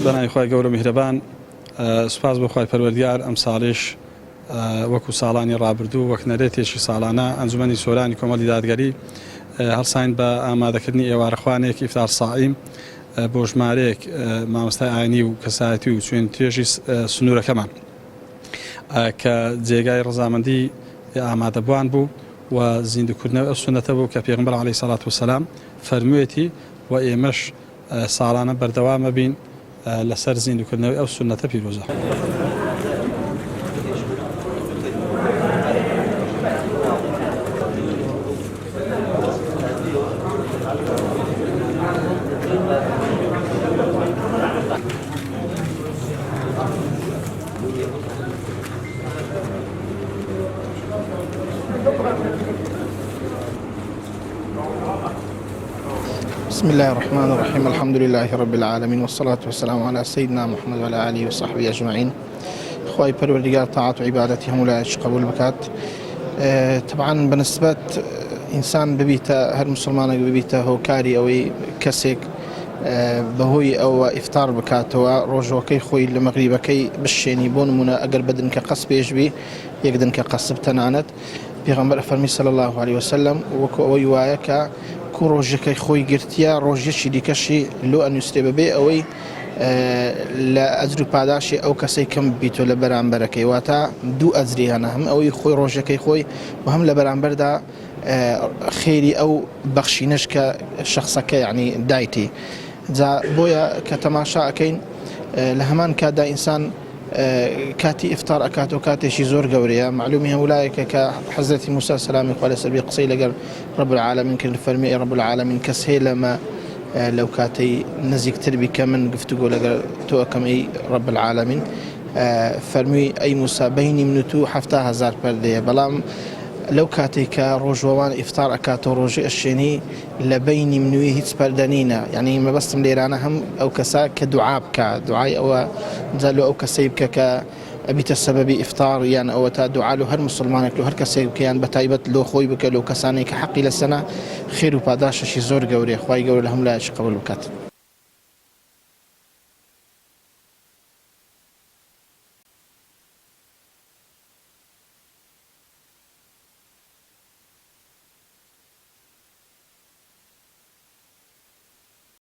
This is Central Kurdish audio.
بەناوی خۆی گەورە میهرەبان سوپاس بۆ خۆی پەروەردگار ئەم ساڵیش وەکو ساڵانی ڕابردوو وەک نەرێتێکی ساڵانە ئەنجومەنی سۆرانی کۆمەڵی دادگەری هەڵساین بە ئامادەکردنی ئێوارەخوانێک ئیفتار سائیم بۆ ژمارەیەک مامۆستای ئاینی و کەسایەتی و چوێن توێژی سنوورەکەمان کە جێگای ڕەزامەندی ئامادەبوان بوو و زیندوکردنەوە ئەو سونەتە بوو کە پێغمبەر عەلەیهی سەڵات وسەلام فەرموویەتی و ئێمەش ساڵانە بەردەوامە بین لەسەر زیندوکردنەوەی ئەو سونەتە پیرۆزە. بسم الله الرحمن الرحيم الحمد لله رب العالمين والصلاة والسلام على سيدنا محمد وعلى آله وصحبه أجمعين. خواهي پروردگار طاعت و عبادتهم لا قبول بكات. طبعا بالنسبة إنسان ببيته هر مسلمان ببيته هو كاري أو كسك بهوي أو إفطار بكاتوا روجوكي خوي المغربكي بالشيني بون منا أجر بدن كقصب يجبي يقدن كقصب تنانت بيغمبر فرمي صلى الله عليه وسلم ويوايك روجك خوي قرتيا روجيشي ديكشي لو أن يستيب بي أوي لا أزرو باداشي أو كسي كم بيتو لبران بركي واتا دو أزري هنا هم أوي خوي روجك خوي وهم لبران بردا خيري أو بخشينش كشخصك يعني دايتي ذا بويا كتماشا أكين لهمان كادا إنسان كاتي إفطار أكاتو كاتي شي زور قوريا معلومي أولئك كحضرة موسى السلام قال سبي قصي لقال رب العالمين كل فرمي رب العالمين كسهيل ما لو كاتي نزيك تربي كمن قفتقو لقال توأكم أي رب العالمين فرمي أي موسى بيني منتو حفتها هزار بردية بلام لو كاتي كروجوان إفطار أكاتو روجي الشيني لبيني منوي هيتس بردانينا يعني ما بس مليرانا هم أو كسا كدعاب كدعاء أو زالو أو كسيب أبيت السبب إفطار يعني أو تدعاء له هر مسلمانك له هر كسيب كيان بتايبت له خوي بك له كساني كحقي للسنة خير وباداش شي زور قوري خوي قوري لهم لا قبول بكات.